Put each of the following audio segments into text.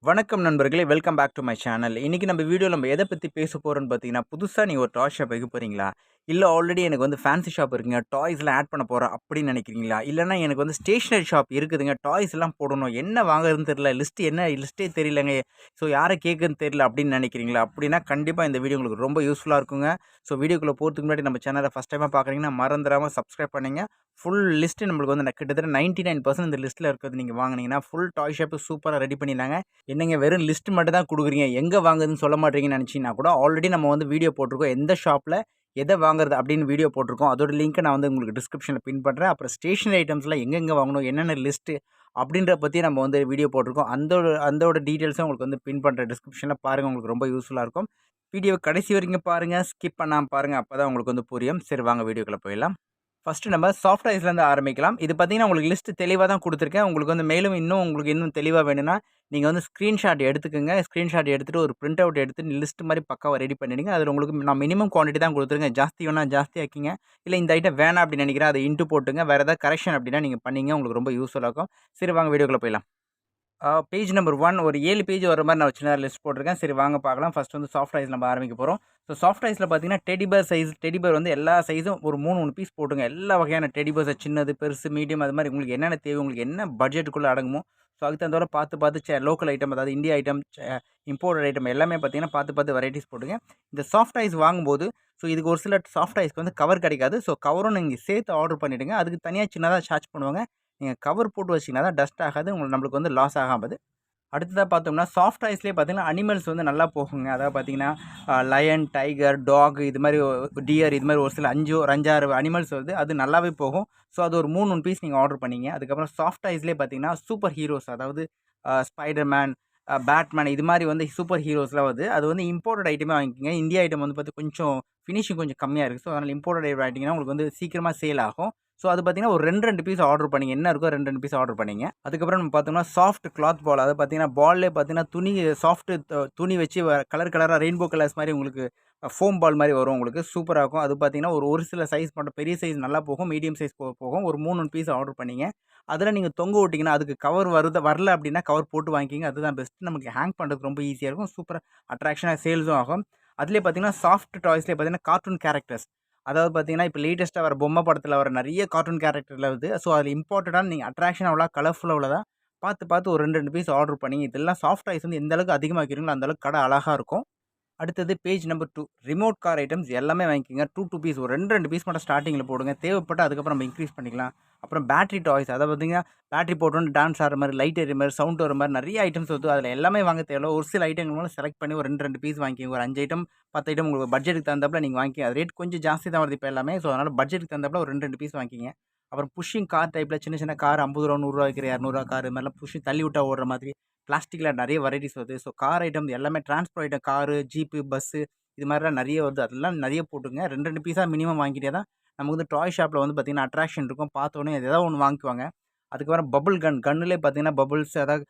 வணக்கம் நண்பர்களே! Welcome back to my channel. இன்னைக்கு நம்ம வீடியோல நம்ம எத பத்தி பேச போறோம்ன்னு பார்த்தீங்கன்னா, புதுசா நீங்க ஒரு டாய் ஷாப் வைக்க போறீங்களா? இல்ல ஆல்ரெடி எனக்கு வந்து ஃபேன்சி ஷாப் இருக்குங்க. டாய்ஸ்லாம் ஆட் பண்ண போறேன் அப்படின்னு நினைக்கிறீங்களா? இல்லன்னா எனக்கு வந்து ஸ்டேஷனரி ஷாப் இருக்குதுங்க. டாய்ஸ் எல்லாம் போடணும். என்ன வாங்குறதுன்னு தெரியல. லிஸ்ட்டே தெரியலங்க. ஸோ யார கேட்குறதுன்னு தெரியல அப்படின்னு நினைக்கிறீங்களா? அப்படின்னா கண்டிப்பா இந்த வீடியோ உங்களுக்கு ரொம்ப யூஸ்ஃபுல்லா இருக்குங்க. ஸோ வீடியோக்குள்ள போறதுக்கு முன்னாடி நம்ம சேனல ஃபர்ஸ்ட் டைமா பார்க்குறீங்கன்னா மறந்துடாம சப்ஸ்கிரைப் பண்ணுங்க. ஃபுல் லிஸ்ட் நம்மளுக்கு வந்து கிட்டத்தட்ட 99% இந்த லிஸ்ட்ல இருக்கிறது நீங்க வாங்குனீங்கன்னா, ஃபுல் டாய் ஷாப் சூப்பரா ரெடி பண்ணிடலாங்க. என்னங்க வெறும் லிஸ்ட் மட்டும் தான் குடுக்குறீங்க. எங்க வாங்குறதுன்னு சொல்ல மாட்றீங்கன்னு நெனச்சீங்கன்னா கூட, ஆல்ரெடி நம்ம வந்து வீடியோ போட்டுருக்கோம். எந்த ஷாப்ல எத வாங்குறது அப்படின்னு வீடியோ போட்டுருக்கோம். அதோட லிங்க்க நான் வந்து உங்களுக்கு டிஸ்கிரிப்ஷன்ல பின் பண்றேன். அப்புறம் ஸ்டேஷனரி ஐட்டம்ஸ்லாம் எங்கெங்க வாங்கணும், என்னென்ன லிஸ்ட்டு அப்படின்றத பத்தி நம்ம வந்து வீடியோ போட்டுருக்கோம். அந்தோட டீட்டெயில்ஸும் உங்களுக்கு வந்து பின் பண்றேன் டிஸ்கிரிப்ஷன்ல பாருங்க. உங்களுக்கு ரொம்ப யூஸ்ஃபுல்லா இருக்கும். வீடியோவ கடைசி வரைக்கும் பாருங்க. ஸ்கிப் பண்ணாம பாருங்க. அப்பதான் உங்களுக்கு வந்து புரியும். சரி வாங்க வீடியோக்குள்ள போயிடலாம். ஃபர்ஸ்ட்டு நம்ம சாஃப்ட் ஐஸ்லேருந்து ஆரம்பிக்கலாம். இது பார்த்தீங்கன்னா, உங்களுக்கு லிஸ்ட் தெளிவா தான் குடுத்துருக்கேன். உங்களுக்கு வந்து மேலும் உங்களுக்கு இன்னும் தெளிவா வேணும்னா, நீங்க வந்து ஸ்க்ரீன்ஷாட் எடுத்துக்கங்க. ஸ்க்ரீன்ஷாட் எடுத்துட்டு ஒரு பிரிண்ட் அவுட் எடுத்து லிஸ்ட் மாரி பக்காவா ரெடி பண்ணிடுங்க. அதில உங்களுக்கு நான் மினிமம் குவான்டிட்டி தான் குடுத்துருக்கேன். ஜாஸ்தி வேணா ஜாஸ்தி ஆக்கிங்க. இல்ல இந்த ஐட்டம் வேணாம் அப்படின்னு நெனைக்கிறேன். அத இன்டூ போட்டுங்க. வேற ஏதாவது கரெக்ஷன் அப்படின்னா நீங்க பண்ணீங்க. உங்களுக்கு ரொம்ப யூஸ்ஃபுல்லா இருக்கும். சரி வாங்க வீடியோக்குள்ள போயிடலாம். பேஜ் நம்பர் 1 ஒரு 7 பேஜ் வர மாரி நான் ஒரு சின்னதா லிஸ்ட் போட்டிருக்கேன். சரி வாங்க பார்க்கலாம். ஃபர்ஸ்ட் வந்து சாஃப்ட் ஐஸ் நம்ம ஆரம்பிக்க போறோம். ஸோ சாஃப்ட் ஐஸ்ல பார்த்தீங்கன்னா, டெடி பேர் வந்து எல்லா சைஸும் ஒரு 3, 3 பீஸ் போட்டுங்க. எல்லா வகையான டெடி பேர்ஸ் சின்னது, பெருசு, மீடியம் அது மாரி உங்களுக்கு என்னென்ன தேவை, உங்களுக்கு என்ன பட்ஜெட்டுக்குள்ள அடங்குமோ, ஸோ அதுக்கு தகுந்தாப்புல பார்த்து லோக்கல் ஐட்டம் அதாவது இந்தியா ஐட்டம், இம்போர்ட்டட் ஐட்டம் எல்லாமே பார்த்தீங்கன்னா, பார்த்து வெரைட்டீஸ் போட்டுங்க. இந்த சாஃப்ட் ஐஸ் வாங்கும்போது, ஸோ இதுக்கு ஒரு சில சாஃப்ட் ஐஸ்க்கு வந்து கவர் கிடைக்காது. ஸோ கவரும் நீங்க சேர்த்து ஆர்டர் பண்ணிடுங்க. அதுக்கு தனியா சின்னதா சார்ஜ் பண்ணுவாங்க. நீங்க கவர் போட்டு வச்சீங்கன்னா தான் டஸ்ட் ஆகாது. நம்மளுக்கு வந்து லாஸ் ஆகாது. அடுத்ததா பார்த்தோம்னா, சாஃப்ட் டாய்ஸ்லயே பார்த்தீங்கன்னா, அனிமல்ஸ் வந்து நல்லா போகுங்க. அதாவது பார்த்தீங்கன்னா, லயன், டைகர், டாக் இது மாரி டியர் இது மாரி ஒரு சில 5, 6 அனிமல்ஸ் வருது. அது நல்லாவே போகும். ஸோ அது ஒரு 3 பீஸ் நீங்க ஆர்டர் பண்ணீங்க. அதுக்கப்புறம் சாஃப்ட் டாய்ஸ்லயே பார்த்தீங்கன்னா, சூப்பர் ஹீரோஸ் அதாவது ஸ்பைடர்மேன், பேட்மேன் இது மாரி வந்து சூப்பர் ஹீரோஸ்லாம் வருது. அது வந்து இம்போர்ட்டட் ஐட்டமே வாங்கிக்கங்க. இந்தியா ஐட்டம் வந்து பார்த்து கொஞ்சம் ஃபினிஷிங் கொஞ்சம் கம்மியா இருக்கு. ஸோ அதனால இம்போர்ட்டட் ஐட்டம் வாங்கிட்டீங்கன்னா, உங்களுக்கு வந்து சீக்கிரமா சேல் ஆகும். ஸோ அது பார்த்தீங்கன்னா, ஒரு 2 பீஸ் ஆர்டர் பண்ணீங்க. என்ன இருக்கோ 2 பீஸ் ஆர்டர் பண்ணீங்க. அதுக்கப்புறம் நம்ம பார்த்தோம்னா, சாஃப்ட் கிளாத் பால் அதாவது பார்த்தீங்கன்னா, பால்லே பார்த்தீங்கன்னா, சாஃப்ட் துணி வச்சு கலர் கலரா ரெயின்போ கலர்ஸ் மாரி உங்களுக்கு ஃபோம் பால் மாரி வரும் உங்களுக்கு. சூப்பரா இருக்கும். அது பார்த்தீங்கன்னா, ஒரு ஒரு சில சைஸ் மட்டும் பெரிய சைஸ் நல்லா போகும். மீடியம் சைஸ் போகும். ஒரு 3 பீஸ் ஆர்டர் பண்ணீங்க. அதில நீங்க தொங்க விட்டீங்கன்னா, அதுக்கு கவர் வரல அப்டின்னா கவர் போட்டு வாங்கிக்கிங்க. அதுதான் பெஸ்ட். நமக்கு ஹேங் பண்றதுக்கு ரொம்ப ஈஸியா இருக்கும். சூப்பரா அட்ராக்ஷனா சேல்ஸும் ஆகும். அதிலேயே பார்த்தீங்கன்னா, சாஃப்ட் டாய்ஸ்லேயே பார்த்தீங்கன்னா, கார்ட்டூன் கேரக்டர்ஸ் அதாவது பார்த்தீங்கன்னா, இப்ப லேட்டஸ்ட்டா வர பொம்மை படத்துல வர நெறைய கார்ட்டூன் கேரக்டர்ல வருது. ஸோ, அதில இம்போர்ட்டடான நீங்க அட்ராக்ஷனா உள்ளதா, கலர்ஃபுல்லா உள்ளதா பார்த்து ஒரு 2 பீஸ் ஆர்டர் பண்ணி, இதெல்லாம் சாஃப்ட் டாய்ஸ் வந்து எந்த அளவுக்கு அதிகமா வைக்கிறீங்களோ, அந்த அளவுக்கு கடை அழகா இருக்கும். அடுத்தது page number 2 remote car items எல்லாமே வாங்கிக்கங்க. 2 பீஸ் ஒரு 2 பீஸ் மட்டும் ஸ்டார்ட்டிங்ல போடுங்க. தேவைப்பட்டா அதுக்கப்புறம் நம்ம இன்கிரீஸ் பண்ணிக்கலாம். அப்புறம் பேட்டரி டாய்ஸ் அதாவது பார்த்தீங்கன்னா, பேட்டரி போட்டோனே டான்ஸ் ஆடுற மாரி, லைட் எரியிற மாரி, சவுண்ட் வர மாரி நெறைய ஐட்டம்ஸ் வருது. அதில எல்லாமே வாங்க தேவையில்ல. ஒரு சில ஐட்டங்கள் மட்டும் செலக்ட் பண்ணி ஒரு 2 பீஸ் வாங்கிக்கங்க. ஒரு 5 ஐட்டம், 10 ஐட்டம் உங்களுக்கு பட்ஜெட்டுக்கு தகுந்தாப்புல நீங்க வாங்கிக்கங்க. அது ரேட் கொஞ்சம் ஜாஸ்தி தான் வருது இப்ப எல்லாமே. ஸோ, அதனால பட்ஜெட்டுக்கு தகுந்தாப்புல ஒரு 2 பீஸ் வாங்கிக்கங்க. அப்புறம் புஷிங் கார் டைப்ல சின்ன சின்ன கார் ரூ. 50 ரூ. 100 விக்கிற ரூ. 200 கார் இது மாரிலாம் புஷ் தள்ளி விட்டா ஓடுற மாதிரி பிளாஸ்டிக்ல நெறைய வெரைட்டீஸ் வருது. ஸோ, கார் ஐட்டம் எல்லாமே transport item car, jeep, bus இது மாரிலாம் நெறைய வருது. அதெல்லாம் நெறைய போட்டுங்க. 2 பீஸா மினிமம் வாங்கிட்டே தான் நமக்கு வந்து டாய் ஷாப்ல வந்து பார்த்தீங்கன்னா, அட்ராக்ஷன் இருக்கும். பார்த்தோனே ஏதாவது ஒண்ணு வாங்கிக்குவாங்க. அதுக்கப்புறம் பபுள் கன். கன்னுலயே பார்த்தீங்கன்னா, பபுள்ஸ் அதாவது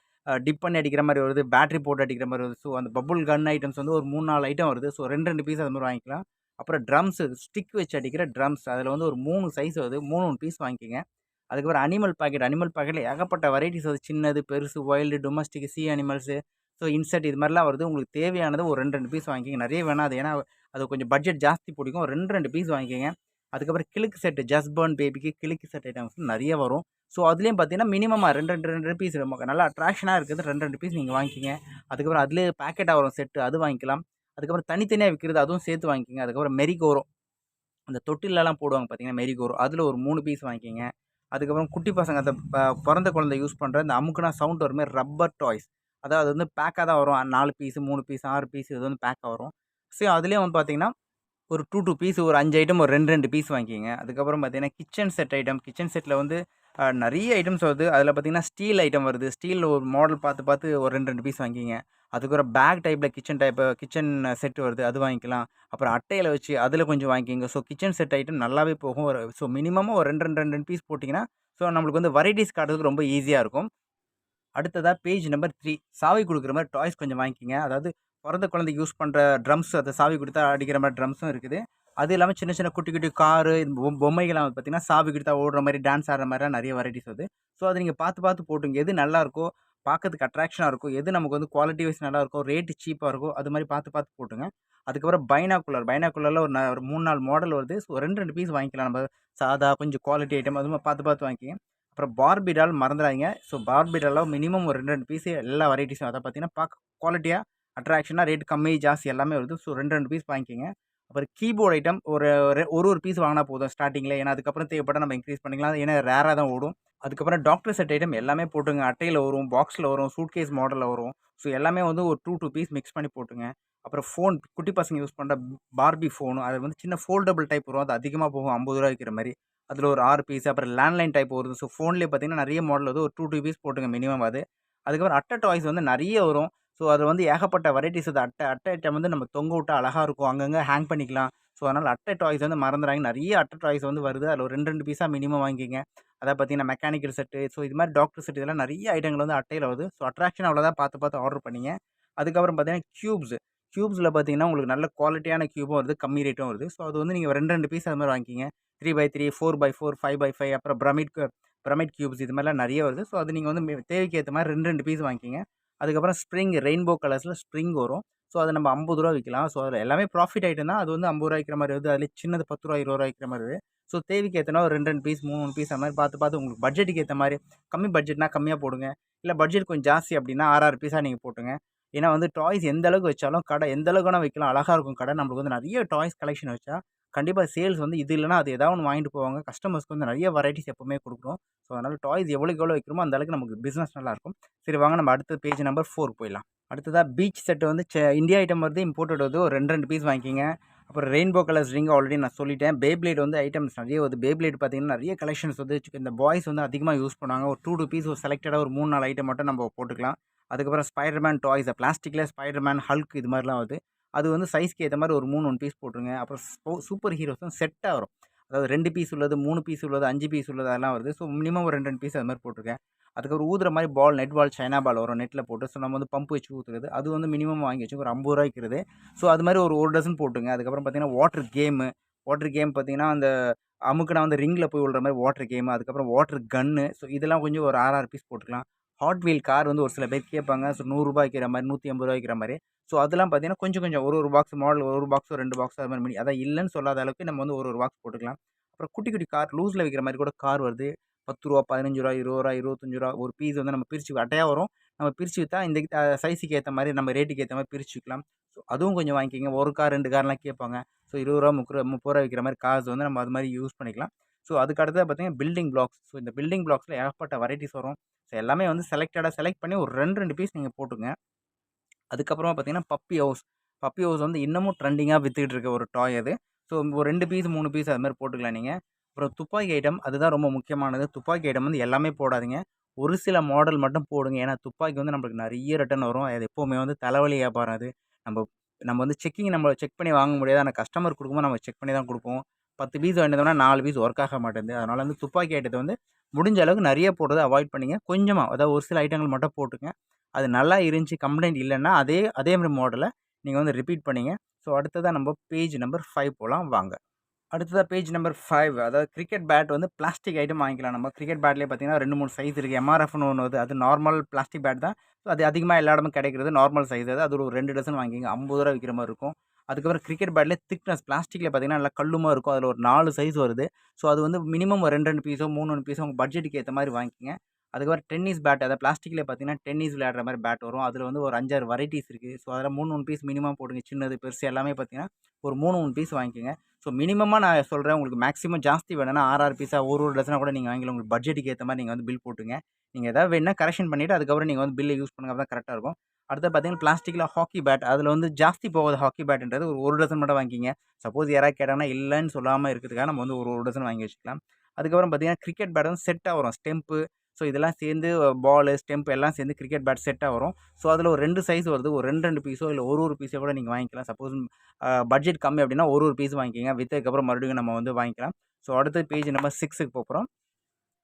டிப் பண்ணி அடிக்கிற மாரி வருது. பேட்டரி போட்டு அடிக்கிற மாரி வருது. ஸோ, அந்த பபுள் கன் ஐட்டம்ஸ் வந்து ஒரு 3, 4 ஐட்டம் வருது. ஸோ, 2 பீஸ் அது மாரி வாங்கிக்கலாம். அப்புறம் ட்ரம்ஸு ஸ்டிக் வச்சு அடிக்கிற ட்ரம்ஸ். அதில வந்து ஒரு 3 சைஸ் வருது. 3 பீஸ் வாங்கிக்கங்க. அதுக்கப்புறம் அனிமல் பாக்கெட்ல ஏகப்பட்ட வெரைட்டீஸ் வருது. சின்னது, பெருசு, wild, domestic, C animals, so insect இது மாரிலாம் வருது. உங்களுக்கு தேவையானது ஒரு 2 பீஸ் வாங்கிக்கங்க. நெறைய வேணாம். அது ஏன்னா, அது கொஞ்சம் பட்ஜெட் ஜாஸ்தி பிடிக்கும். 2 பீஸ் வாங்கிக்கங்க. அதுக்கப்புறம் கிளிக் செட் ஜஸ்ட் பர்ன் பேபிக்கு கிளிக் செட் ஐட்டம்ஸ் நெறைய வரும். ஸோ, அதிலேயும் பார்த்தீங்கன்னா, மினிமமா 2 பீஸ் நமக்கு நல்லா அட்ராக்ஷனா இருக்குது. 2 பீஸ் நீங்க வாங்கிக்கங்க. அதுக்கப்புறம் அதிலேயே பேக்கெட்டா வரும் செட்டு அது வாங்கிக்கலாம். அதுக்கப்புறம் தனித்தனியா விக்கிறது அதுவும் சேர்த்து வாங்கிக்கங்க. அதுக்கப்புறம் மெரிகோரோ அந்த தொட்டில்லலாம் போடுவாங்க பார்த்தீங்கன்னா, மெரிகோ அதில ஒரு 3 பீஸ் வாங்கிக்கங்க. அதுக்கப்புறம் குட்டி பசங்க அந்த பொறந்த குழந்தை யூஸ் பண்ற இந்த அமுக்குனா சவுண்ட் வர மாரி ரப்பர் டாய்ஸ். அதாவது அது வந்து பேக்கா தான் வரும். 4 பீஸ், 3 பீஸ், 6 பீஸ் இது வந்து பேக்கா வரும். ஸோ அதிலேயே வந்து பார்த்தீங்கன்னா, ஒரு 2 பீஸ் ஒரு 5 ஐட்டம் ஒரு 2 பீஸ் வாங்கிக்கங்க. அதுக்கப்புறம் பார்த்தீங்கன்னா, கிச்சன் செட்ல வந்து நெறைய ஐட்டம்ஸ் வருது. அதில பார்த்தீங்கன்னா, ஸ்டீல் ஐட்டம் வருது. ஸ்டீல்ல ஒரு மாடல் பார்த்து ஒரு 2 பீஸ் வாங்கிக்கங்க. அதுக்கப்புறம் பேக் டைப்ல கிச்சன் செட் வருது. அது வாங்கிக்கலாம். அப்புறம் அட்டையில வச்சு அதில கொஞ்சம் வாங்கிக்கங்க. ஸோ கிச்சன் செட் ஐட்டம் நல்லாவே போகும். ஸோ மினிமமா ஒரு 2 பீஸ் போட்டீங்கன்னா, ஸோ நம்மளுக்கு வந்து வெரைட்டீஸ் காட்டுறதுக்கு ரொம்ப ஈஸியா இருக்கும். அடுத்ததா பேஜ் நம்பர் 3 சாவி குடுக்குற மாரி டாய்ஸ் கொஞ்சம் வாங்கிக்கங்க. அதாவது பொறந்த குழந்தைக்கு யூஸ் பண்ற ட்ரம்ஸ் அத சாவி குடுத்தா அடிக்கிற மாரி ட்ரம்ஸும் இருக்குது. அது இல்லாம சின்ன சின்ன குட்டி குட்டி காரு, பொம்மைகள்லாம் பார்த்தீங்கன்னா, சாவி குடுத்தா ஓடுற மாரி, டான்ஸ் ஆடுற மாரிலாம் நெறைய வெரைட்டீஸ் வருது. ஸோ அத நீங்க பார்த்து போட்டுங்க. எது நல்லாருக்கோ பார்க்கறதுக்கு அட்ராக்ஷனாக இருக்கும், எது நமக்கு வந்து குவாலிட்டி வைஸ் நல்லா இருக்கும், ரேட்டு சீப்பாக இருக்கும், அது மாதிரி பார்த்து பார்த்து போட்டுங்க. அதுக்கப்புறம் பைனாகுலரில் ஒரு 3, 4 மாடல் வருது. ஸோ 2, 2 பீஸ் வாங்கிக்கலாம். நம்ம சாதா கொஞ்சம் குவாலிட்டி ஐட்டம் அது மாதிரி பார்த்து பார்த்து வாங்கிக்கங்க. அப்புறம் பார்பி டால் மறந்துடாதீங்க. ஸோ பார்பி டாலில் மினிமம் ஒரு 2, 2 பீஸு எல்லா வெரைட்டிஸும் அதை பார்த்தீங்கன்னா பார்க்க குவாலிட்டியாக அட்ராக்ஷனாக ரேட் கம்மி ஜாஸ்தி எல்லாமே வருது. ஸோ 2, 2 பீஸ் வாங்கிக்கங்க. அப்புறம் கீபோர்ட் ஐட்டம் ஒரு பீஸ் வாங்கினா போதும் ஸ்டார்டிங்கில். ஏன்னா அதுக்கப்புறம் தேவைப்பட்டால் நம்ம இன்க்ரீஸ் பண்ணிக்கலாம். ஏன்னா ரேராக தான் ஓடும். அதுக்கப்புறம் டாக்டர் செட் ஐட்டம் எல்லாமே போட்டுங்க. அட்டையில் வரும், பாக்ஸில் வரும், சூட்கேஸ் மாடலில் வரும். ஸோ எல்லாமே வந்து ஒரு 2 பீஸ் மிக்ஸ் பண்ணி போட்டுங்க. அப்புறம் ஃபோன் குட்டி பசங்க யூஸ் பண்ணுற பார்பி ஃபோனு, அது வந்து சின்ன ஃபோல்டபுள் டைப் வரும். அது அதிகமாக போகும் ரூ. 50 விற்கிற மாதிரி. அதில் ஒரு 6 பீஸ். அப்புறம் லேண்ட்லைன் டைப் வருது. ஸோ ஃபோன்லேயே பார்த்தீங்கன்னா நிறைய மாடல் வருது. ஒரு 2 பீஸ் போட்டுங்க மினிமம் அது. அதுக்கப்புறம் அட்டை டாய்ஸ் வந்து நிறைய வரும். ஸோ அது வந்து ஏகப்பட்ட வெரைட்டிஸ் அது அட்டை ஐட்டம் வந்து நம்ம தொங்க விட்டா அழகாக இருக்கும். அங்கங்கே ஹேங் பண்ணிக்கலாம். ஸோ அதனால் அட்டை டாய்ஸ் வந்து மறந்துடாதீங்க. நிறைய அட்டை டாய்ஸ் வந்து வருது. அதில் ஒரு 2, 2 பீஸாக மினிமம் வாங்கிக்கங்க. அதாவது பார்த்தீங்கன்னா மெக்கானிக்கல் செட்டு, ஸோ இது மாதிரி டாக்டர் செட் இதெல்லாம் நிறைய ஐட்டங்கள் வந்து அட்டையில் வருது. ஸோ அட்ராக்ஷன் அவ்வளோதான் பார்த்து பார்த்து ஆர்டர் பண்ணிங்க. அதுக்கப்புறம் பார்த்தீங்கன்னா க்யூப்ஸில் பார்த்தீங்கன்னா உங்களுக்கு நல்ல குவாலிட்டியான க்யூபும் வருது, கம்மி ரேட்டும் வருது. ஸோ அது வந்து நீங்கள் 2, 2 பீஸ் அது மாதிரி வாங்கிக்கிங்க. 3x3, 4x4, 5x5 அப்புறம் பிரமிட் க்யூப்ஸ் இது மாதிரிலாம் நிறைய வருது. ஸோ அது நீங்கள் வந்து தேவைக்கு ஏற்ற மாதிரி 2, 2 பீஸ் வாங்கிக்கிங்க. அதுக்கப்புறம் ஸ்ப்ரிங் ரெயின்போ கலர்ஸில் ஸ்ப்ரிங் வரும். ஸோ அதை நம்ம ரூ. 50 விற்கலாம். ஸோ அதில் எல்லாமே ப்ராஃபிட் ஐட்டம் தான். அது வந்து ரூ. 50 விற்கிற மாதிரி வருது. அதில் சின்னது ரூ. 10, ரூ. 20 விற்கிற மாதிரி வருது. ஸோ தேவைக்கு ஏற்றனா ஒரு 2, 2 பீஸ் 3, 3 பீஸ் அந்த மாதிரி பார்த்து பார்த்து உங்களுக்கு பட்ஜெட்டுக்கு ஏற்ற மாதிரி கம்மி பட்ஜெட்னா கம்மியாக போடுங்க. இல்லை பட்ஜெட் கொஞ்சம் ஜாஸ்தி அப்படின்னா 6, 6 பீஸாக நீங்கள் போட்டுங்க. ஏன்னா வந்து டாய்ஸ் எந்த அளவுக்கு வச்சாலும் கடை எந்த அளவுக்கு வேணால் வைக்கலாம். அழகாக இருக்கும் கடை. நம்மளுக்கு வந்து நிறைய டாய்ஸ் கலெக்ஷன் வச்சா கண்டிப்பாக சேல்ஸ் வந்து இது இல்லைனா அது ஏதாவது ஒன்று வாங்கிட்டு போவாங்க. கஸ்டமர்ஸ்க்கு வந்து நிறைய வெரைட்டிஸ் எப்பவுமே கொடுக்குறோம். ஸோ அதனால் டாய்ஸ் எவ்வளோக்கு எவ்வளோ வைக்கிறோமோ அந்த அளவுக்கு நமக்கு பிஸ்னஸ் நல்லாயிருக்கும். சரி வாங்க நம்ம அடுத்த பேஜ் நம்பர் 4 போயிடலாம். அடுத்ததாக பீச் செட் வந்து இந்தியா ஐட்டம் வருது, இம்போர்ட்டட் வருது. ஒரு 2, 2 பீஸ் வாங்கிக்கிங்க. அப்புறம் ரெயின்போ கலர்ஸ் ரிங் ஆல்ரெடி நான் சொல்லிட்டேன். பேப்ளேட் வந்து ஐட்டம்ஸ் நிறைய வருது. பேப்ளேட் பார்த்தீங்கன்னா நிறைய கலெக்ஷன்ஸ் வந்து இந்த பாய்ஸ் வந்து அதிகமாக யூஸ் பண்ணுவாங்க. ஒரு 2, 2 பீஸ் ஒரு செலக்டடாக ஒரு 3, 4 ஐட்டம் மட்டும் நம்ம போட்டுக்கலாம். அதுக்கப்புறம் ஸ்பைடர்மேன் டாய்ஸ் பிளாஸ்டிக்கில் ஸ்பைடர்மேன், ஹல்க் இது மாதிரிலாம் வருது. அது வந்து சைஸ்க்கு ஏற்ற மாதிரி ஒரு 3, 1 பீஸ் போட்டுருங்க. அப்புறம் சூப்பர் ஹீரோஸ் வந்து செட்டாக வரும். அதாவது 2 பீஸ் உள்ளது, 3 பீஸ் உள்ளது, 5 பீஸ் உள்ளது அதெல்லாம் வருது. ஸோ மினிமம் ஒரு 2, 2 பீஸ் அது மாதிரி போட்டிருக்கேன். அதுக்கப்புறம் ஊதுற மாதிரி பால், நெட் பால், சைனா பால் வரும் நெட்டில் போட்டு. ஸோ நம்ம வந்து பம்ப் வச்சு ஊற்றுறது. அது வந்து மினிமம் வாங்கி வச்சு ஒரு ரூ. 50 விற்கிறது. ஸோ அது மாதிரி ஒரு டசன் போட்டுங்க. அதுக்கப்புறம் பார்த்தீங்கன்னா வாட்டர் கேம் பார்த்தீங்கன்னா அந்த அமுக்குனா வந்து ரிங்கில் போய் விழுற மாதிரி வாட்டர் கேமு. அதுக்கப்புறம் வாட்டர் கன்னு. ஸோ இதெல்லாம் கொஞ்சம் ஒரு 6, 6 பீஸ் போட்டுக்கலாம். ஹாட் வீல் கார் வந்து ஒரு சில பேர் கேட்பாங்க. ஸோ ரூ. 100 விற்கிற மாதிரி, ரூ. 150 விற்கிற மாதிரி. ஸோ அதெல்லாம் பார்த்தீங்கன்னா கொஞ்சம் கொஞ்சம் ஒரு பாக்ஸ் மாடல் ஒரு பாக்ஸோ 2 பாக்ஸோ அது மாதிரி அதான் இல்லைன்னு சொல்லாத அளவுக்கு நம்ம வந்து ஒரு பாக்ஸ் போட்டுக்கலாம். அப்புறம் குட்டி குட்டி கார் லூஸில் விற்கிற மாதிரி கூட கார் வருது. ரூ. 10, ரூ. 15, ரூ. 20, ரூ. 25 ஒரு பீஸ் வந்து நம்ம பிரித்து அட்டையாக வரும். நம்ம பிரித்து விற்றா இந்த சைஸுக்கு ஏற்ற மாதிரி நம்ம ரேட்டுக்கு ஏற்ற மாதிரி பிரித்து விற்கலாம். ஸோ அதுவும் கொஞ்சம் வாங்கிக்கிங்க. ஒரு கார் 2 கார்லாம் கேட்பாங்க. ஸோ ரூ. 20, 30 விற்கிற மாதிரி கார்ஸ் வந்து நம்ம அது மாதிரி யூஸ் பண்ணிக்கலாம். ஸோ அதுக்கு அடுத்தது பார்த்தீங்கன்னா பில்டிங் பிளாக்ஸ். ஸோ இந்த பில்டிங் பிளாக்ஸில் ஏகப்பட்ட வெரைட்டிஸ் வரும். ஸோ எல்லாமே வந்து செலக்ட் பண்ணி ஒரு 2, 2 பீஸ் நீங்கள் போட்டுங்க. அதுக்கப்புறமா பார்த்தீங்கன்னா பப்பி ஹவுஸ் வந்து இன்னமும் ட்ரெண்டிங்காக வித்துக்கிட்டு இருக்க ஒரு டாய் அது. ஸோ ஒரு 2 பீஸ் 3 பீஸ் அது மாதிரி போட்டுக்கலாம் நீங்கள். அப்புறம் துப்பாக்கி ஐட்டம் அதுதான் ரொம்ப முக்கியமானது. துப்பாக்கி ஐட்டம் வந்து எல்லாமே போடாதீங்க. ஒரு சில மாடல் மட்டும் போடுங்க. ஏன்னா துப்பாக்கி வந்து நம்மளுக்கு நிறைய ரிட்டர்ன் வரும். அது எப்போவுமே வந்து தலைவலி வியாபாரம் அது. நம்ம நம்ம வந்து நம்ம செக் பண்ணி வாங்க முடியாது. ஆனால் கஸ்டமர் கொடுக்கும்போது நம்ம செக் பண்ணி தான் கொடுப்போம். 10 பீஸ் வாங்கிட்டோம்னா 4 பீஸ் ஒர்க் ஆக மாட்டேங்குது. அதனால் வந்து துப்பாக்கி ஐட்டத்தை வந்து முடிஞ்ச அளவுக்கு நிறைய போடுறத அவாய்ட் பண்ணிங்க. கொஞ்சமாக அதாவது ஒரு சில ஐட்டங்கள் மட்டும் போட்டுங்க. அது நல்லா இருந்துச்சு கம்ப்ளைண்ட் இல்லைன்னா அதே மாதிரி மாடலை நீங்கள் வந்து ரிப்பீட் பண்ணிங்க. ஸோ அடுத்ததாக நம்ம பேஜ் நம்பர் 5 போகலாம் வாங்க. அடுத்ததாக பேஜ் நம்பர் 5 அதாவது கிரிக்கெட் பேட் வந்து பிளாஸ்டிக் ஐட்டம் வாங்கிக்கலாம். நம்ம கிரிக்கெட் பேட்லேயே பார்த்தீங்கன்னா 2, 3 சைஸ் இருக்குது. எம்ஆர்எஃப்னு ஒன்று வருது. அது நார்மல் பிளாஸ்டிக் பேட் தான். ஸோ அது அதிகமாக எல்லா இடமும் கிடைக்கிறது நார்மல் சைஸ் அது ஒரு 2 டசன் வாங்கிங்க. ரூ. 50 விற்கிற மாதிரி இருக்கும். அதுக்கப்புறம் கிரிக்கெட் பேட்லேயே திக்னஸ் பிளாஸ்டிக்கில் பார்த்தீங்கன்னா நல்லா கல்லுமா இருக்கும். அதில் ஒரு 4 சைஸ் வருது. ஸோ அது வந்து மினிமம் ஒரு 2, 2 பீஸோ 3, 3 பீஸோ உங்கள் பட்ஜெட்டுக்கு ஏற்ற மாதிரி வாங்கிக்கிங்க. அதுக்கப்புறம் டென்னிஸ் பேட் அதாவது பிளாஸ்டிக்கில் பார்த்தீங்கன்னா டென்னிஸ் விளையாடுற மாதிரி பேட் வரும். அதில் வந்து ஒரு 5, 6 வெரைட்டிஸ் இருக்குது. ஸோ அதில் 3, 3 பீஸ் மினிமம் போடுங்க. சின்னது பெருசு எல்லாமே பார்த்தீங்கன்னா ஒரு 3, 3 பீஸ் வாங்கிக்கோங்க. ஸோ மினிமமாக நான் சொல்கிறேன். உங்களுக்கு மேக்ஸிமம் ஜாஸ்தி வேணும்னா 6, 6 பீஸாக ஒரு டசனாக கூட நீங்கள் வாங்கிக்கலாம். உங்களுக்கு பட்ஜெட்டுக்கு ஏற்ற மாதிரி நீங்கள் வந்து பில் போட்டுங்க. நீங்கள் எதாவது வேணுனா கரெக்ஷன் பண்ணிவிட்டு அதுக்கப்புறம் நீங்கள் வந்து பில்லை யூஸ் பண்ணுங்க. அப்போ தான் கரெக்டாக இருக்கும். அடுத்து பார்த்தீங்கன்னா பிளாஸ்டிக்கில் ஹாக்கி பேட் அதில் வந்து ஜாஸ்தி போகாது. ஹாக்கி பேட்டுன்றது ஒரு டசன் மட்டும் வாங்கிக்கிங்க. சப்போஸ் யாராவது கேட்டாங்கன்னா இல்லைன்னு சொல்லாமல் இருக்கிறதுக்காக நம்ம வந்து ஒரு டசன் வாங்கி வச்சுக்கலாம். அதுக்கப்புறம் பார்த்தீங்கன்னா கிரிக்கெட் பேட் வந்து செட்டாக வரும். ஸ்டெம்ப்பு ஸோ இதெல்லாம் சேர்ந்து பாலு, ஸ்டெம்ப் எல்லாம் சேர்ந்து கிரிக்கெட் பேட் செட்டாக வரும். ஸோ அதில் ஒரு 2 சைஸ் வருது. ஒரு 2, 2 பீஸோ இல்லை ஒரு பீஸோ கூட நீங்கள் வாங்கிக்கலாம். சப்போஸ் பட்ஜெட் கம்மி அப்படின்னா ஒரு பீஸ் வாங்கிக்கோங்க. விற்றதுக்கப்புறம் மறுபடியும் நம்ம வந்து வாங்கிக்கலாம். ஸோ அடுத்து பேஜ் நம்பர் 6க்கு போகிறோம்.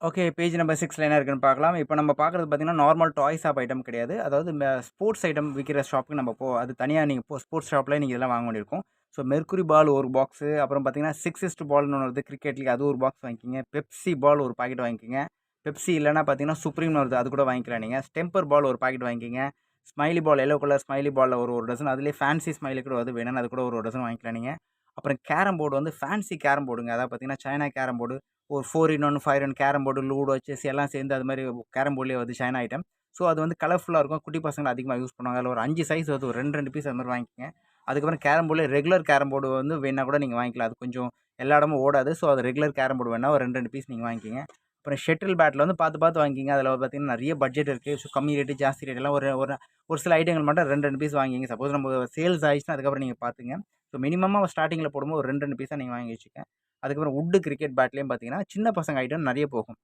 ஓகே. பேஜ் நம்பர் 6ல என்ன இருக்குன்னு பார்க்கலாம். இப்போ நம்ம பார்க்குறது பார்த்தீங்கன்னா நார்மல் டாய் ஷாப் ஐட்டம் கிடையாது. அதாவது ஸ்போர்ட்ஸ் ஐட்டம் விற்கிற ஷாப்புக்கு நம்ம அது தனியாக நீங்கள் ஸ்போர்ட்ஸ் ஷாப்பில் நீங்கள் இதெல்லாம் வாங்க வேண்டியிருக்கும். ஸோ மெர்க்குரி பால் ஒரு பாக்ஸு, அப்புறம் பார்த்தீங்கன்னா 6 பால்னு ஒன்று வருது கிரிக்கெட்லேயே அது ஒரு பாக்ஸ் வாங்கிக்கிங்க. பெப்சி பால் ஒரு பாக்கெட் வாங்கிக்கிங்க. பெப்சி இல்லைனா பார்த்தீங்கன்னா சுப்ரீம்னு வருது, அது கூட வாங்கிக்கலாம் நீங்கள். ஸ்டெம்பர் பால் ஒரு பாக்கெட் வாங்கிக்கங்க. ஸ்மைலி பால் எல்லோ கலர் ஸ்மைலி பாலில் ஒரு டசன், அதுலேயே ஃபேன்சி ஸ்மைலி கூட வருது, வேணும்னா அது கூட ஒரு டசன் வாங்கிக்கலாம் நீங்கள். அப்புறம் கேரம் போர்டு வந்து ஃபேன்சி கேரம் போர்டுங்க. அதாவது பார்த்தீங்கன்னா சைனா கேரம் போர்டு ஒரு 4 இன் 1 5 இன் கேரம் போர்டு, லூடோ, செஸ் எல்லாம் சேர்ந்து அது மாதிரி கேரம் போர்ட்லேயே வருது சைனா ஐட்டம். ஸோ அது வந்து கலர்ஃபுல்லாக இருக்கும், குட்டி பசங்க அதிகமாக யூஸ் பண்ணுவாங்க. அதில் ஒரு 5 சைஸ் வருது, ஒரு 2 பீஸ் அது மாதிரி வாங்கிக்கங்க. அதுக்கப்புறம் கேரம் போர்டில் ரெகுலர் கேரம் போர்டு வந்து வேணா கூட நீங்கள் வாங்கிக்கலாம், அது கொஞ்சம் எல்லா இடமும் ஓடாது. ஸோ அது ரெகுலர் கேரம் போர்டு வேணா ஒரு 2 பீஸ் நீங்கள் வாங்கிக்கிங்க. அப்புறம் ஷட்டில் பேட்டில் வந்து பார்த்து வாங்கிக்கிங்க. அதில் பார்த்தீங்கன்னா நிறைய பட்ஜெட் இருக்குது. ஸோ கம்மி ரேட்டு ஜாஸ்தி ரேட் எல்லாம் ஒரு ஒரு ஒரு சில ஐட்டங்கள் மட்டும் 2 பீஸ் வாங்கிங்க. சப்போஸ் நம்ம சேல்ஸ் ஆயிடுச்சுன்னா அதுக்கப்புறம் நீங்கள் பார்த்துங்க. ஸோ மினிமமாக ஸ்டார்டிங்கில் போடும்போது ஒரு 2 பீஸாக நீங்கள் வாங்கி வச்சுக்கங்க. அதுக்கப்புறம் வுட்டு கிரிக்கெட் பேட்லேயும் பார்த்தீங்கன்னா சின்ன பசங்க ஐட்டம் நிறைய போகும்.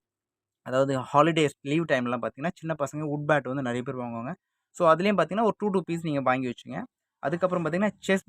அதாவது ஹாலிடேஸ் லீவ் டைம்லாம் பார்த்தீங்கன்னா சின்ன பசங்க வுட் பேட் வந்து நிறைய பேர் வாங்குவாங்க. ஸோ அதுலேயும் பார்த்தீங்கன்னா ஒரு 2 பீஸ் நீங்கள் வாங்கி வச்சுங்க. அதுக்கப்புறம் பார்த்தீங்கன்னா செஸ்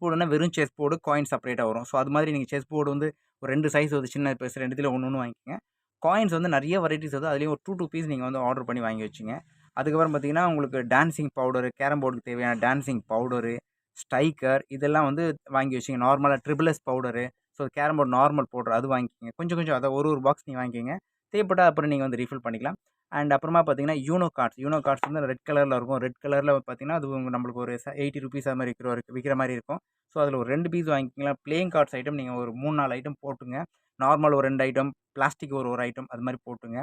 போர்டுனா வெறும் செஸ் போர்டு, காயின் செப்பரேட்டா வரும். ஸோ அது மாதிரி நீங்க செஸ் போர்டு வந்து ஒரு 2 சைஸ் வருது, சின்ன பெருசு 2த்துல ஒண்ணு வாங்கிக்கங்க. காயின்ஸ் வந்து நெறைய வெரைட்டிஸ் வருது. அதுலயும் ஒரு 2 பீஸ் நீங்க வந்து ஆர்டர் பண்ணி வாங்கி வச்சுங்க. அதுக்கப்புறம் பார்த்தீங்கன்னா, உங்களுக்கு டான்சிங் பவுடரு, கேரம் போர்டுக்கு தேவையான டான்சிங் பவுடரு, ஸ்ட்ரைக்கர் இதெல்லாம் வந்து வாங்கி வச்சுங்க. நார்மலா triple S powder, so carrom board normal powder அது வாங்கிக்கங்க. கொஞ்சம் அத ஒரு பாக்ஸ் நீங்க வாங்கிக்கங்க. தேவைப்பட்டா அப்புறம் நீங்க வந்து ரீஃபில் பண்ணிக்கலாம். அண்ட் அப்புறமா பார்த்தீங்கன்னா, யூனோ கார்ட்ஸ் வந்து ரெட் கலர்ல இருக்கும். ரெட் கலர்ல பார்த்தீங்கன்னா, அது நம்மளுக்கு ஒரு ₹80 அது மாரி விக்கிற மாரி இருக்கும். ஸோ அதில ஒரு 2 பீஸ் வாங்கிக்கலாம். பிளேயிங் கார்ட்ஸ் ஐட்டம் நீங்க ஒரு 3, 4 ஐட்டம் போட்டுங்க. நார்மல் ஒரு 2 ஐட்டம், பிளாஸ்டிக் ஒரு ஐட்டம் அது மாரி போட்டுங்க.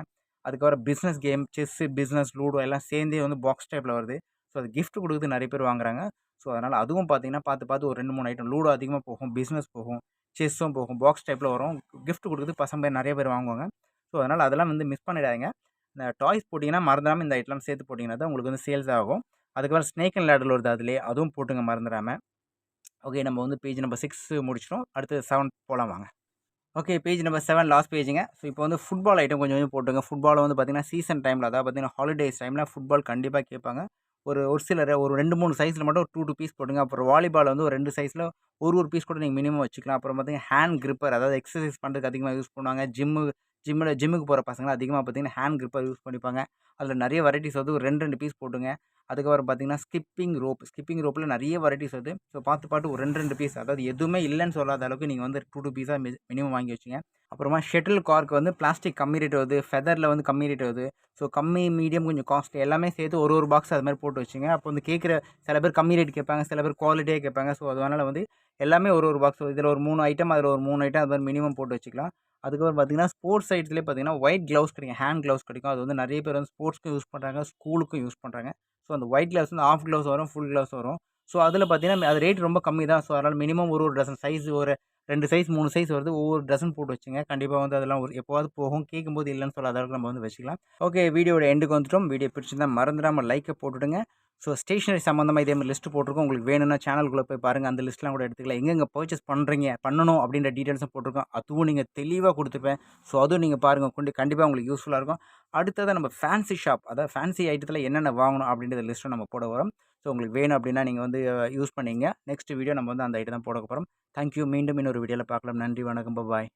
அதுக்கப்புறம் business game, chess, business, ludo எல்லாம் சேர்ந்தே வந்து பாக்ஸ் டைப்ல வருது. ஸோ அது கிஃப்ட் குடுக்குறது நெறைய பேர் வாங்குறாங்க. ஸோ அதனால அதுவும் பார்த்தீங்கன்னா, பார்த்து ஒரு 2, 3 ஐட்டம் லூடோ அதிகமா போகும், பிசினஸ் போகும், செஸ்ஸும் போகும். பாக்ஸ் டைப்ல வரும். கிஃப்ட் குடுக்குறது பசங்க நெறைய பேர் வாங்குவாங்க. ஸோ அதனால அதெல்லாம் வந்து மிஸ் பண்ணிடாதீங்க. இந்த டாய்ஸ் போட்டீங்கன்னா, மறந்துடாம இந்த ஐட்டம்லாம் சேர்த்து போட்டீங்கன்னா தான் உங்களுக்கு வந்து சேல்ஸ் ஆகும். அதுக்கப்புறம் ஸ்னேக் அண்ட் லேடர் வருது அதிலயே, அதுவும் போட்டுங்க மறந்துடாம. ஓகே. நம்ம வந்து பேஜ் நம்பர் 6 முடிச்சிட்டோம். அடுத்து 7 போலாம் வாங்க. ஓகே. பேஜ் நம்பர் 7 லாஸ்ட் பேஜுங்க. ஸோ இப்போ வந்து ஃபுட்பால் ஐட்டம் கொஞ்சம் போட்டுங்க. ஃபுட்பால் வந்து பார்த்தீங்கன்னா, சீசன் டைம்ல அதாவது பார்த்தீங்கன்னா, ஹாலிடேஸ் டைம்ல ஃபுட்பால் கண்டிப்பா கேட்பாங்க. ஒரு சிலர் ஒரு 2, 3 சைஸ்ல மட்டும் ஒரு 2 பீஸ் போட்டுங்க. அப்புறம் வாலிபால் வந்து ஒரு 2 சைஸ்ல ஒரு பீஸ் கூட நீங்க மினிமம் வச்சுக்கலாம். அப்புறம் பார்த்தீங்கன்னா, ஹேண்ட் கிரிப்பர் அதாவது எக்சர்சைஸ் பண்றதுக்கு அதிகமா யூஸ் பண்ணுவாங்க. ஜிம்முக்கு போற பசங்கலாம் அதிகமா பார்த்தீங்கன்னா, ஹேண்ட் கிரிப்பர் யூஸ் பண்ணிப்பாங்க. அதில நெறைய வெரைட்டிஸ் வருது. ஒரு 2 பீஸ் போட்டுங்க. அதுக்கப்புறம் பார்த்தீங்கன்னா, ஸ்கிப்பிங் ரோப்ல நெறைய வெரைட்டிஸ் வருது. ஸோ பார்த்து ஒரு 2 பீஸ் அதாவது எதுவுமே இல்லன்னு சொல்லாத அளவுக்கு நீங்க வந்து 2 பீஸா மினிமம் வாங்கி வச்சுங்க. அப்புறமா ஷட்டில் கார்க் வந்து பிளாஸ்டிக் கம்மி ரேட் வருது. ஃபெதர்ல வந்து கம்மி ரேட் வருது. ஸோ கம்மி, மீடியம் கொஞ்சம் காஸ்ட்லி எல்லாமே சேர்த்து ஒரு பாக்ஸ் அது மாரி போட்டு வச்சுங்க. அப்போ வந்து கேட்குற சில பேர் கம்மி ரேட் கேட்பாங்க. சில பேர் குவாலிட்டியா கேட்பாங்க. ஸோ அதனால வந்து எல்லாமே ஒரு பாக்ஸ் இதில ஒரு 3 ஐட்டம், அதில ஒரு 3 ஐட்டம் அது மாரி மினிமம் போட்டு வச்சுக்கலாம். அதுக்கப்புறம் பார்த்தீங்கன்னா, ஸ்போர்ட்ஸ் ஐட்டத்திலே பார்த்தீங்கன்னா, ஒயிட் கிளவுஸ் கிடைக்கும். ஹேண்ட் கிளவுஸ் கிடைக்கும். அது வந்து நெறைய பேர் வந்து ஸ்போர்ட்ஸ்க்கும் யூஸ் பண்றாங்க. ஸ்கூலுக்கும் யூஸ் பண்றாங்க. ஸோ அந்த ஒயிட் கிளவுஸ் வந்து ஹாஃப் கிளவுஸ் வரும், ஃபுல் கிளவுஸ் வரும். ஸோ அதில பார்த்தீங்கன்னா, அது ரேட் ரொம்ப கம்மி தான். ஸோ அதனால மினிமம் ஒரு டசன் சைஸ் ஒரு 2 சைஸ், 3 சைஸ் வருது. ஒவ்வொரு டசன் போட்டு வச்சுங்க. கண்டிப்பா வந்து அதெல்லாம் எப்போவாவது போகும். கேட்கும்போது இல்லன்னு சொல்லாத அளவுக்கு நம்ம வந்து வச்சுக்கலாம். ஓகே. வீடியோட எண்டுக்கு வந்துட்டோம். வீடியோ பிடிச்சிருந்தா மறந்துடாம லைக்க போட்டுடுங்க. ஸோ ஸ்டேஷனரி சம்மந்தமா இதே மாரி லிஸ்ட் போட்டிருக்கோம். உங்களுக்கு வேணும்னா சேனலுக்குள்ள போய் பாருங்க. அந்த லிஸ்ட்லாம் கூட எடுத்துக்கலாம். எங்கெங்க பர்ச்சேஸ் பண்ணணும் அப்படின்ற டீட்டெயில்ஸும் போட்டிருக்கோம். அதுவும் நீங்க தெளிவா குடுத்துருப்பேன். ஸோ அதுவும் நீங்க பாருங்க. கண்டிப்பா உங்களுக்கு யூஸ்ஃபுல்லா இருக்கும். அடுத்ததா நம்ம ஃபேன்சி ஷாப் அதாவது ஃபேன்சி ஐட்டத்தில என்னென்ன வாங்கணும் அப்படின்ற லிஸ்ட்ட நம்ம போட வரோம். ஸோ உங்களுக்கு வேணும் அப்படின்னா நீங்க வந்து யூஸ் பண்ணீங்க. நெக்ஸ்ட் வீடியோ நம்ம வந்து அந்த ஐட்டம் தான் போட போறோம். Thank you. மீண்டும் இன்னொரு வீடியோல பார்க்கலாம். நன்றி, வணக்கம். பாய்.